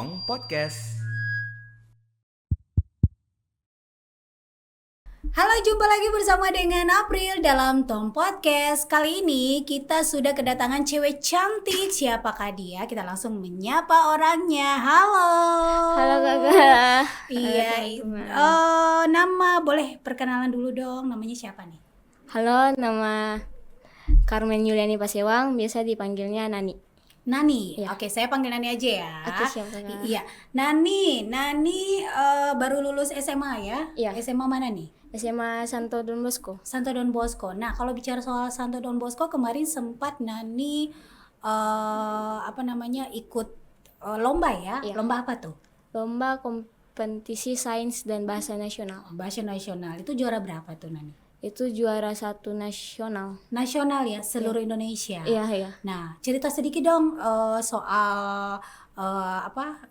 Tong Podcast. Halo, jumpa lagi bersama dengan April dalam Tom Podcast. Kali ini kita sudah kedatangan cewek cantik. Siapakah dia? Kita langsung menyapa orangnya. Halo. Halo kakak. Iya. Halo, Nama boleh perkenalan dulu dong. Namanya siapa nih? Halo, nama Carmen Yuliani Pasewang, biasa dipanggilnya Nani. Nani. Ya. Oke, saya panggil Nani aja ya. Oke, siap kakak. Iya. Nani baru lulus SMA ya? Iya. SMA mana nih? SMA Santo Don Bosco. Santo Don Bosco. Nah, kalau bicara soal Santo Don Bosco, kemarin sempat Nani ikut lomba ya? Iya. Lomba apa tuh? Lomba kompetisi sains dan bahasa nasional. Bahasa nasional. Itu juara berapa tuh Nani? Itu juara 1 nasional. Nasional ya, seluruh Indonesia. Iya. Nah, cerita sedikit dong soal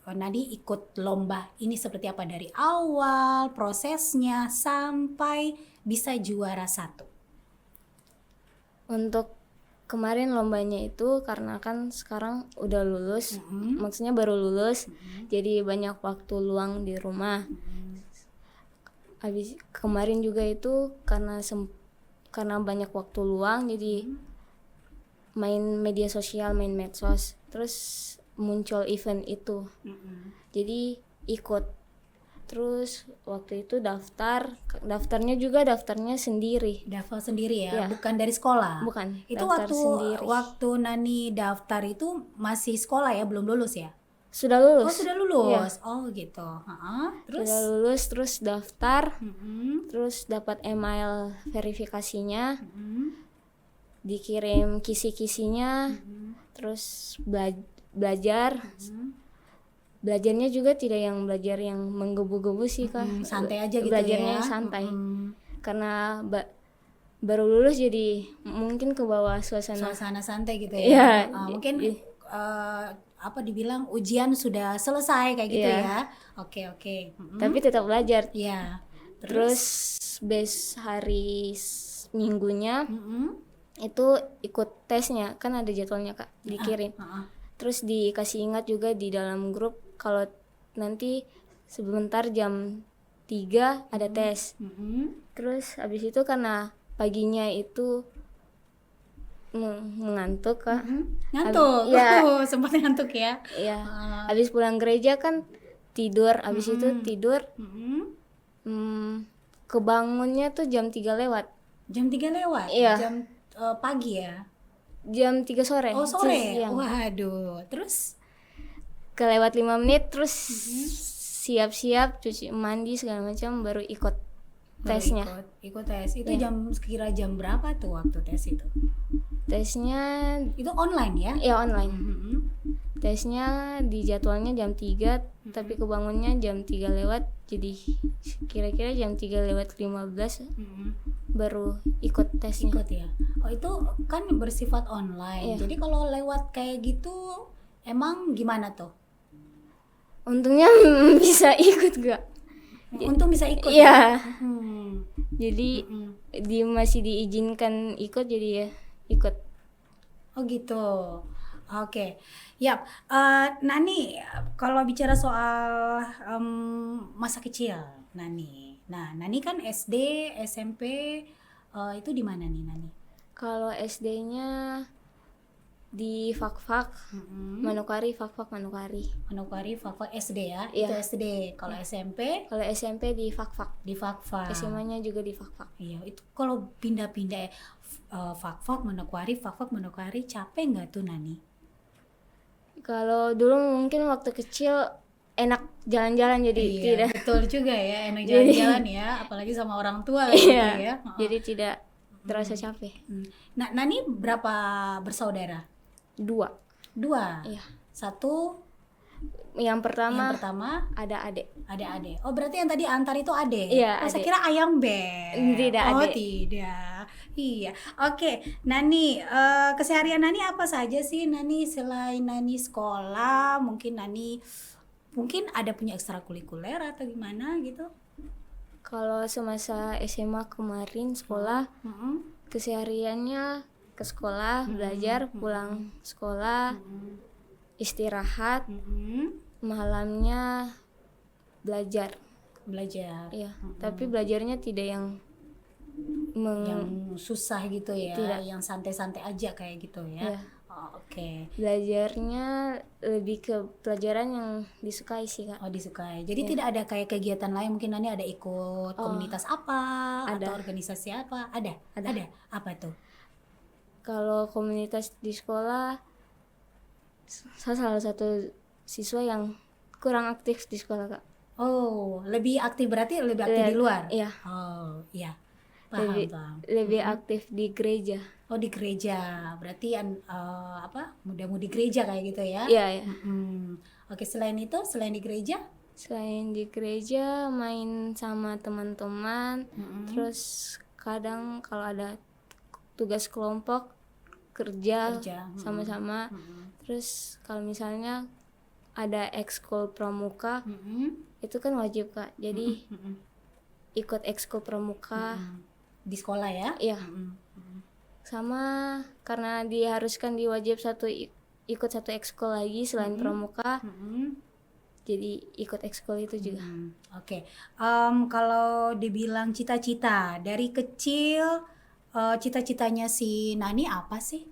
Nani ikut lomba ini seperti apa dari awal prosesnya sampai bisa juara 1. Untuk kemarin lombanya itu karena kan sekarang udah lulus, maksudnya baru lulus, jadi banyak waktu luang di rumah. Habis kemarin juga itu karena banyak waktu luang, jadi main media sosial, main medsos, terus muncul event itu, jadi ikut. Terus waktu itu daftarnya sendiri. Daftar sendiri ya, Iya. bukan dari sekolah. Bukan, Itu daftar sendiri. waktu Nani daftar itu masih sekolah ya, belum lulus ya? Sudah lulus. Oh, sudah lulus. Oh, gitu. Terus Sudah lulus, terus daftar, Mm-mm. terus dapat email verifikasinya, Mm-mm. dikirim kisi-kisinya, terus belajar. Belajarnya juga tidak yang belajar yang menggebu-gebu sih kak. Santai aja gitu Belajarnya ya. santai. Karena baru lulus jadi mungkin ke bawah suasana. Suasana santai gitu Iya, ya. Mungkin dibilang ujian sudah selesai kayak gitu Iya. ya. Oke. Tapi tetap belajar. Iya. Terus hari minggunya itu ikut tesnya, kan ada jadwalnya kak, dikirim. Terus dikasih ingat juga di dalam grup kalau nanti sebentar jam 3 ada tes. Terus habis itu karena paginya itu mengantuk kak. Ngantuk. Iya. Sempat ngantuk ya. Iya. Habis pulang gereja kan tidur, habis itu tidur. Kebangunnya tuh jam 3 lewat. Jam 3 lewat. Iya. Jam pagi ya. Jam 3 sore. Oh, sore. Siang. Waduh. Terus Kelewat 5 menit terus siap-siap cuci mandi segala macam baru ikut tesnya. Ikut tes. Itu Iya. kira jam berapa tuh waktu tes itu? Tesnya Itu online ya? ya online. Tesnya di jadwalnya jam 3 tapi kebangunnya jam 3 lewat, jadi kira-kira jam 3 lewat 15 baru ikut tesnya. Ikut ya. Oh, itu kan bersifat online. Iya. Jadi kalau lewat kayak gitu emang gimana tuh? Untungnya bisa ikut gak? Untung bisa ikut Iya. ya. Jadi masih diizinkan ikut, jadi ya ikut. Oh gitu. Oke. Yap. Nani, kalau bicara soal masa kecil Nani. Nah, Nani kan SD, SMP itu di mana nih Nani? Kalau SD-nya di Fakfak, Manokwari, Fakfak Manokwari. Manokwari, Fakfak SD ya? Iya. Itu SD. Kalau SMP Kalau SMP di Fakfak. di Fakfak. SMA-nya juga di Fakfak. Iya, itu kalau pindah-pindah Fakfak, Manokwari, capek nggak tuh Nani? Kalau dulu mungkin waktu kecil enak jalan-jalan jadi Iya, tidak. betul juga ya, enak jalan-jalan ya, apalagi sama orang tua gitu Iya. ya. Jadi tidak terasa capek. Nah, Nani berapa bersaudara? 2. 2. Iya. 1 Yang pertama yang pertama ada adik. adik. Oh, berarti yang tadi Antar itu adik. Iya, Oh, saya adik. kira ayam beb. Tidak, Oh, adik. tidak. Iya. Oke, Nani, keseharian Nani apa saja sih Nani selain Nani sekolah? Mungkin ada punya ekstrakurikuler atau gimana gitu? Kalau semasa SMA kemarin sekolah, kesehariannya ke sekolah, belajar, pulang sekolah, istirahat, malamnya belajar. Belajar. Tapi belajarnya tidak yang Yang susah gitu ya, Tidak. yang santai-santai aja kayak gitu ya. Iya. Oh, oke. Belajarnya lebih ke pelajaran yang disukai sih, Kak. Oh, disukai. Jadi tidak ada kayak kegiatan lain, mungkin nanti ada ikut komunitas apa ada. atau organisasi apa? Ada. Apa tuh? Kalau komunitas di sekolah, saya salah satu siswa yang kurang aktif di sekolah, Kak. Oh, lebih aktif berarti lebih aktif di luar? Iya. Oh, iya. Paham. Lebih aktif di gereja. Oh, di gereja. Berarti muda-mudi gereja kayak gitu ya? Iya. Oke, selain itu, selain di gereja? Selain di gereja, main sama teman-teman. Terus kadang kalau ada tugas kelompok, kerja sama-sama. Terus kalau misalnya ada ekskul pramuka, itu kan wajib, Kak. Jadi ikut ekskul pramuka. Di sekolah ya? Iya. Sama karena diharuskan diwajib ikut satu ekskul lagi selain pramuka. Jadi ikut ekskul itu juga. Oke. Kalau dibilang cita-cita dari kecil, cita-citanya si Nani apa sih?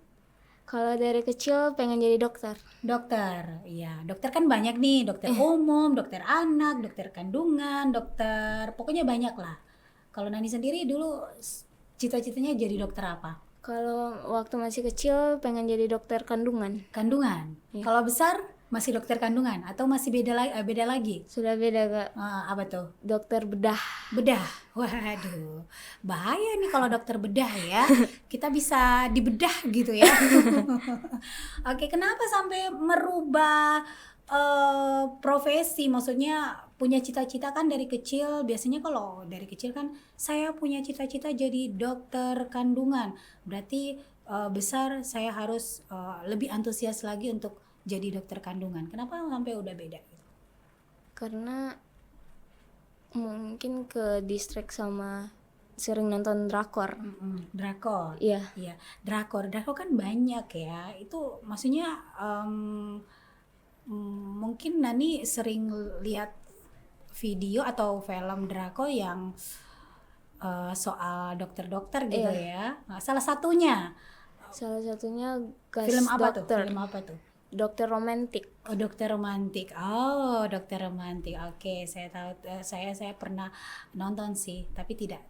Kalau dari kecil pengen jadi dokter. Dokter, iya. Dokter kan banyak nih, dokter umum, dokter anak, dokter kandungan, dokter, pokoknya banyak lah. Kalau Nani sendiri dulu cita-citanya jadi dokter apa? Kalau waktu masih kecil pengen jadi dokter kandungan. Kandungan. Kalau besar masih dokter kandungan atau masih beda lagi? Sudah beda, Kak. Apa tuh? Dokter bedah. Bedah. Waduh. Bahaya nih kalau dokter bedah ya. Kita bisa dibedah gitu ya. Oke, kenapa sampai merubah profesi? Maksudnya punya cita-cita kan dari kecil. Biasanya kalau dari kecil kan saya punya cita-cita jadi dokter kandungan. Berarti besar saya harus lebih antusias lagi untuk jadi dokter kandungan. Kenapa sampai udah beda gitu? Karena mungkin ke distract sama sering nonton drakor. Drakor. Iya. Drakor kan banyak ya. Itu maksudnya mungkin Nani sering lihat video atau film drakor yang soal dokter-dokter gitu ya. Nah, salah satunya Gas film apa Dokter. tuh? Film apa tuh? Dokter romantik. Oh, dokter romantik. Oh, dokter romantik. Oke, saya tahu. Saya pernah nonton sih, tapi tidak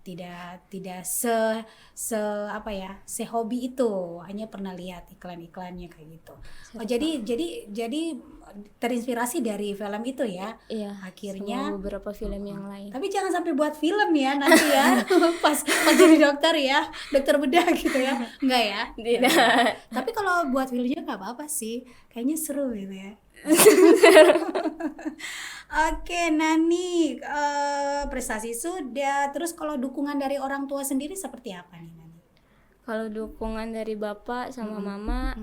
se hobi itu. Hanya pernah lihat iklan-iklannya kayak gitu. Oh, jadi terinspirasi dari film itu ya. Iya. Akhirnya sama beberapa film yang lain. tapi jangan sampai buat film ya nanti ya. pas jadi dokter ya, dokter bedah gitu ya. Enggak ya? Tidak. Tapi kalau buat filmnya nggak apa-apa sih. Kayaknya seru gitu ya. Oke, Nani, prestasi sudah. Terus kalau dukungan dari orang tua sendiri seperti apa nih, Nani? Kalau dukungan dari bapak sama mama,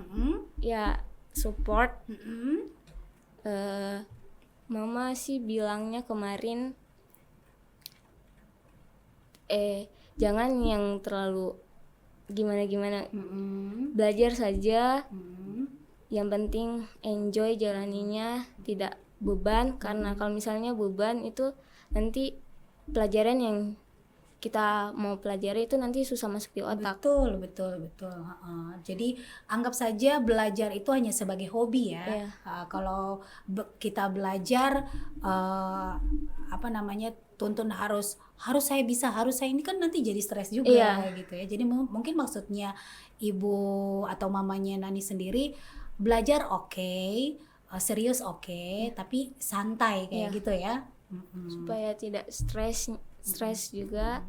ya support. Mama sih bilangnya kemarin, jangan yang terlalu gimana-gimana, belajar saja. Yang penting enjoy jalaninya, tidak beban. Karena kalau misalnya beban itu nanti pelajaran yang kita mau pelajari itu nanti susah masuk di otak. Betul. Jadi anggap saja belajar itu hanya sebagai hobi ya. Iya. Kalau kita belajar tuntun harus saya bisa, harus saya, ini kan nanti jadi stres juga gitu ya. Jadi mungkin maksudnya ibu atau mamanya Nani sendiri, belajar oke, serius oke, tapi santai kayak gitu ya. Supaya tidak stres juga.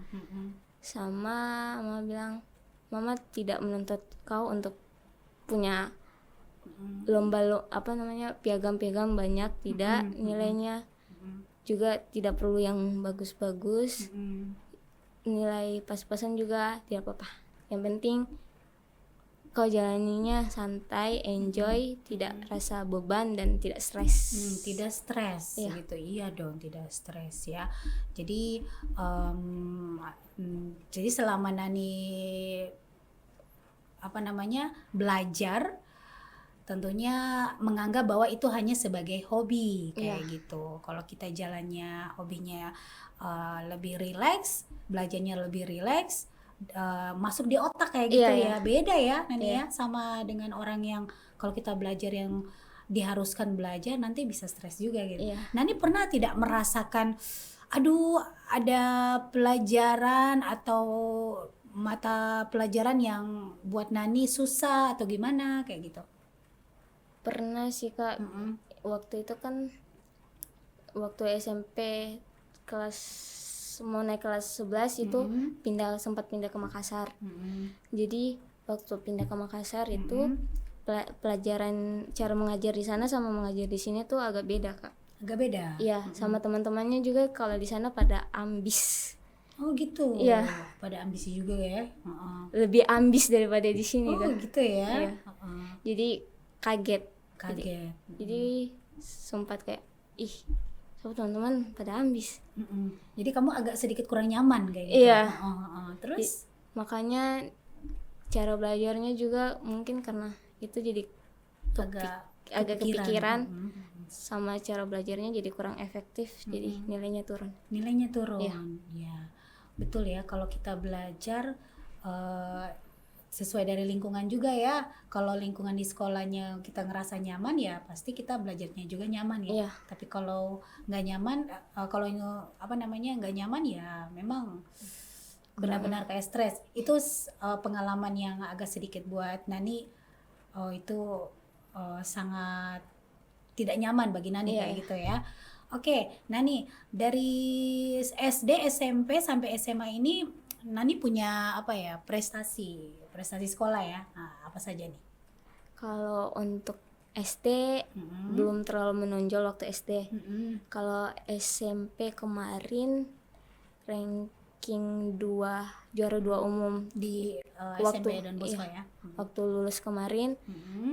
Sama mama bilang, mama tidak menuntut kau untuk punya piagam-piagam banyak, tidak. Nilainya juga tidak perlu yang bagus-bagus, nilai pas-pasan juga tidak apa-apa. Yang penting kau jalaninya santai, enjoy, tidak rasa beban dan tidak stres. Tidak stres gitu. Iya dong, tidak stres ya. Jadi selama Nani belajar, tentunya menganggap bahwa itu hanya sebagai hobi kayak Iya. gitu. Kalau kita jalannya hobinya lebih rileks, belajarnya lebih rileks, masuk di otak kayak gitu Iya, iya. ya. Beda ya Nani Iya. ya sama dengan orang yang kalau kita belajar yang diharuskan belajar nanti bisa stres juga gitu. Iya. Nani pernah tidak merasakan aduh ada pelajaran atau mata pelajaran yang buat Nani susah atau gimana kayak gitu? Pernah sih Kak, Mm-mm. waktu itu kan waktu SMP kelas mau naik kelas 11 itu sempat pindah ke Makassar. Mm-mm. Jadi waktu pindah ke Makassar itu Mm-mm. pelajaran cara mengajar di sana sama mengajar di sini tuh agak beda Kak. Agak beda. Iya, sama teman-temannya juga kalau di sana pada ambis. Oh gitu. Iya. Pada ambisi juga ya. Heeh. Lebih ambis daripada di sini Oh Kak. gitu ya. Iya. Heeh. Jadi kaget. Kaget. Jadi sempat kayak ih, sama teman-teman pada ambis. Mm-mm. Jadi kamu agak sedikit kurang nyaman kayak gitu. Iya. Heeh, heeh. Terus? Makanya cara belajarnya juga mungkin karena itu jadi agak kepikiran Mm-mm. sama cara belajarnya jadi kurang efektif, jadi nilainya turun. Nilainya turun. Iya. Ya, betul ya. Kalau kita belajar sesuai dari lingkungan juga ya. Kalau lingkungan di sekolahnya kita ngerasa nyaman ya pasti kita belajarnya juga nyaman ya. Iya. Tapi kalau nggak nyaman, kalau nggak nyaman ya memang benar-benar kayak stres. Itu pengalaman yang agak sedikit buat Nani. Itu sangat tidak nyaman bagi Nani Iya, kayak gitu ya. Oke, Nani dari SD, SMP sampai SMA ini Nani punya apa ya prestasi sekolah ya? Nah, apa saja nih? Kalau untuk SD belum terlalu menonjol waktu SD. Kalau SMP kemarin ranking 2, juara 2 umum Di Waktu- SMP dan Bosco iya. ya? waktu lulus kemarin.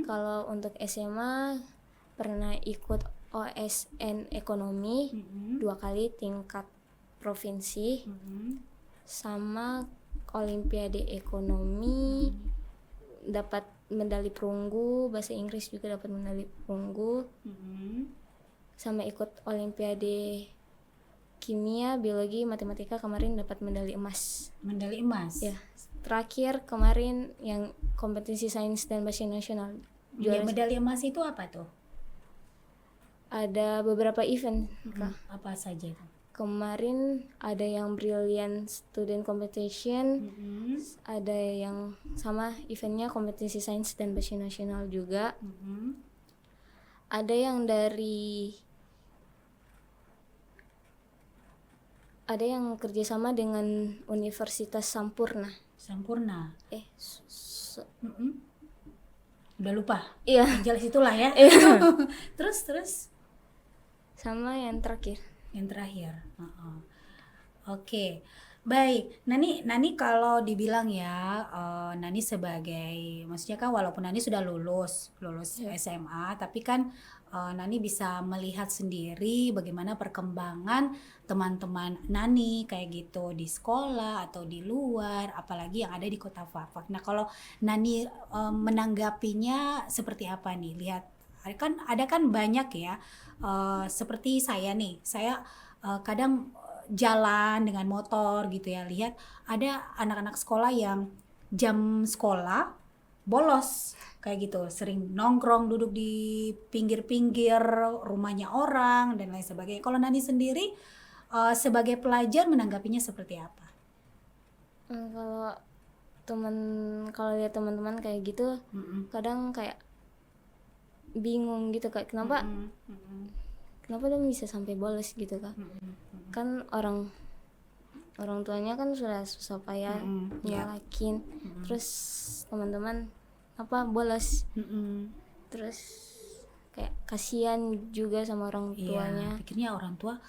Kalau untuk SMA pernah ikut OSN ekonomi 2 kali tingkat provinsi, sama Olimpiade ekonomi dapat medali perunggu, bahasa Inggris juga dapat medali perunggu, sama ikut Olimpiade kimia, biologi, matematika kemarin dapat medali emas. Medali emas. Ya, terakhir kemarin yang kompetisi sains dan bahasa nasional Ya, juara. medali emas itu apa tuh? Ada beberapa event Kak. Apa saja itu? Kemarin ada yang Brilliant Student Competition, ada yang sama eventnya kompetisi sains dan bahasa nasional juga. Ada yang kerjasama dengan Universitas Sampurna. Sampurna. S- Udah lupa. Iya, Yang jelas itulah ya. Terus sama yang terakhir. yang terakhir. Oke. Baik, Nani kalau dibilang ya, Nani sebagai, maksudnya kan walaupun Nani sudah lulus SMA, tapi kan Nani bisa melihat sendiri bagaimana perkembangan teman-teman Nani kayak gitu di sekolah atau di luar, apalagi yang ada di Kota Fakfak. Nah, kalau Nani menanggapinya seperti apa nih? Lihat, ada kan banyak ya, seperti saya nih, saya kadang jalan dengan motor gitu ya, lihat ada anak-anak sekolah yang jam sekolah bolos kayak gitu, sering nongkrong duduk di pinggir-pinggir rumahnya orang dan lain sebagainya. Kalau Nani sendiri sebagai pelajar menanggapinya seperti apa? Kalau lihat teman-teman kayak gitu, kadang kayak bingung gitu Kak, kenapa dia bisa sampai bolos gitu Kak. Kan orang tuanya kan sudah susah payah nyalakin, terus teman-teman bolos, terus kayak kasihan juga sama orang tuanya. Iya, pikirnya orang tua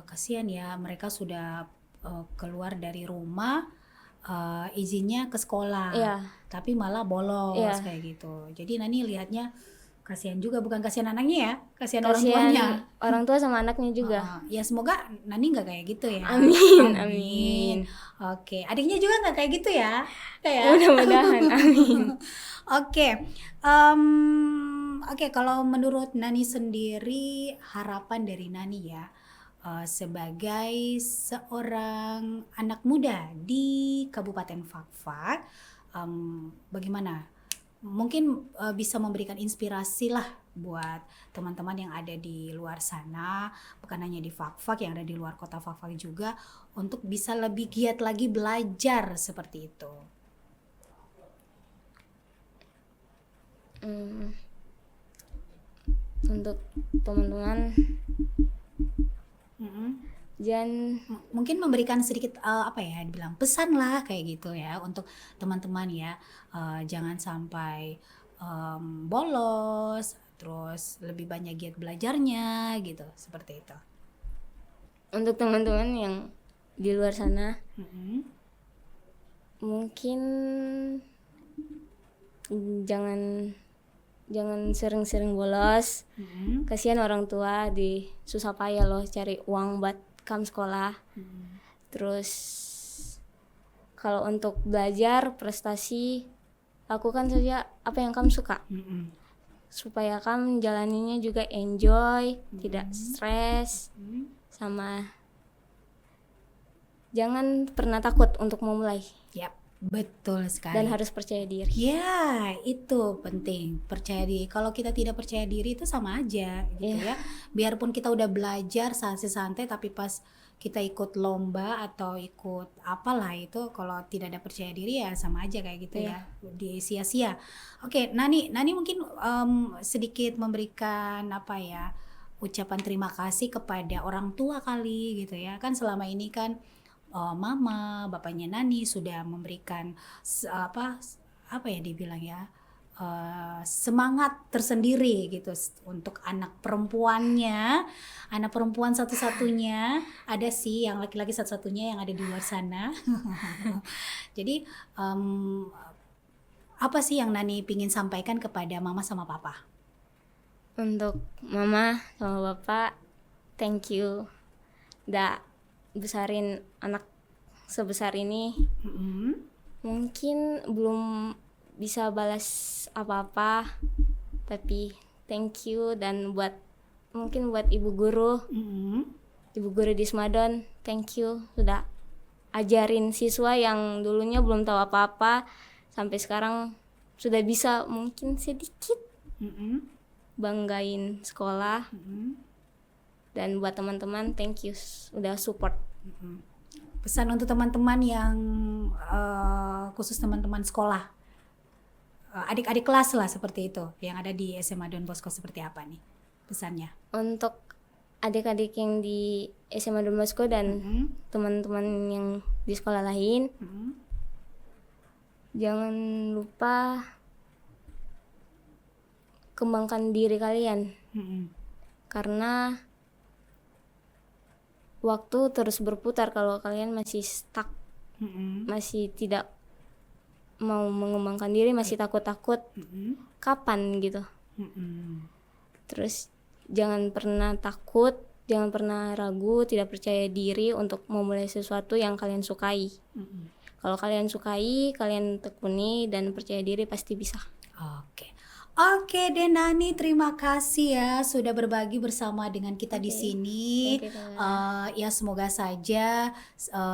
kasihan ya, mereka sudah keluar dari rumah, izinnya ke sekolah, Iya. tapi malah bolos kayak gitu. Jadi Nani lihatnya kasihan juga, bukan kasihan anaknya ya, kasihan orang tuanya. Orang tua sama anaknya juga. Ya semoga Nani nggak kayak gitu ya. Amin. Oke, adiknya juga nggak kayak gitu ya? Mudah-mudahan, amin. Oke, Oke, kalau menurut Nani sendiri, harapan dari Nani ya, sebagai seorang anak muda di Kabupaten Fakfak, bagaimana? Mungkin bisa memberikan inspirasi lah buat teman-teman yang ada di luar sana, bukan hanya di Fakfak, yang ada di luar kota Fakfak juga, untuk bisa lebih giat lagi belajar seperti itu. Untuk teman-teman jangan Mungkin memberikan sedikit apa ya dibilang pesan lah kayak gitu ya untuk teman-teman ya. Jangan sampai bolos, terus lebih banyak giat belajarnya gitu, seperti itu. untuk teman-teman yang di luar sana mungkin jangan sering-sering bolos. Kasihan orang tua di susah payah loh cari uang buat kam sekolah. Terus kalau untuk belajar prestasi, lakukan saja apa yang kamu suka supaya kamu jalaninya juga enjoy, tidak stres, sama jangan pernah takut untuk memulai Yap, betul sekali. dan harus percaya diri. Ya, itu penting. Percaya diri. Kalau kita tidak percaya diri itu sama aja gitu ya. Biarpun kita udah belajar santai-santai, tapi pas kita ikut lomba atau ikut apalah itu, kalau tidak ada percaya diri ya sama aja kayak gitu ya. Di sia-sia. Oke, Nani mungkin sedikit memberikan apa ya, ucapan terima kasih kepada orang tua kali gitu ya. Kan selama ini kan mama, bapaknya Nani sudah memberikan apa ya dibilang ya, semangat tersendiri gitu untuk anak perempuannya, anak perempuan satu-satunya, ada sih yang laki-laki satu-satunya yang ada di luar sana. Jadi apa sih yang Nani pingin sampaikan kepada mama sama papa? Untuk mama sama bapak, thank you udah besarin anak sebesar ini. Mungkin belum bisa balas apa-apa, tapi thank you. Dan mungkin buat ibu guru di Smadon, thank you sudah ajarin siswa yang dulunya belum tahu apa-apa sampai sekarang sudah bisa mungkin sedikit banggain sekolah. Dan buat teman-teman, thank you udah support. Pesan untuk teman-teman yang khusus teman-teman sekolah, adik-adik kelas lah seperti itu, yang ada di SMA Don Bosco, seperti apa nih pesannya? Untuk adik-adik yang di SMA Don Bosco dan teman-teman yang di sekolah lain, jangan lupa kembangkan diri kalian. Karena waktu terus berputar. Kalau kalian masih stuck, masih tidak mau mengembangkan diri, masih takut-takut, kapan gitu. Terus jangan pernah takut, jangan pernah ragu, tidak percaya diri untuk memulai sesuatu yang kalian sukai. Kalau kalian sukai, kalian tekuni dan percaya diri, pasti bisa. Oke deh Nani, terima kasih ya sudah berbagi bersama dengan kita di sini. Ya semoga saja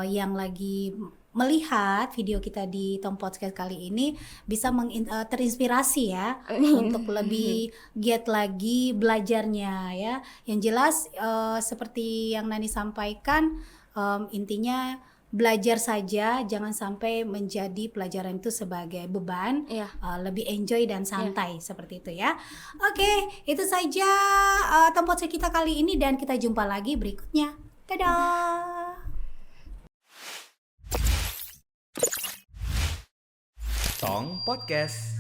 yang lagi melihat video kita di Tom Podcast kali ini bisa terinspirasi ya. Untuk lebih giat lagi belajarnya ya. Yang jelas seperti yang Nani sampaikan, intinya belajar saja, jangan sampai menjadi pelajaran itu sebagai beban. Lebih enjoy dan santai seperti itu ya. Oke, itu saja tempat kita kali ini dan kita jumpa lagi berikutnya. Dadah. Tong Podcast.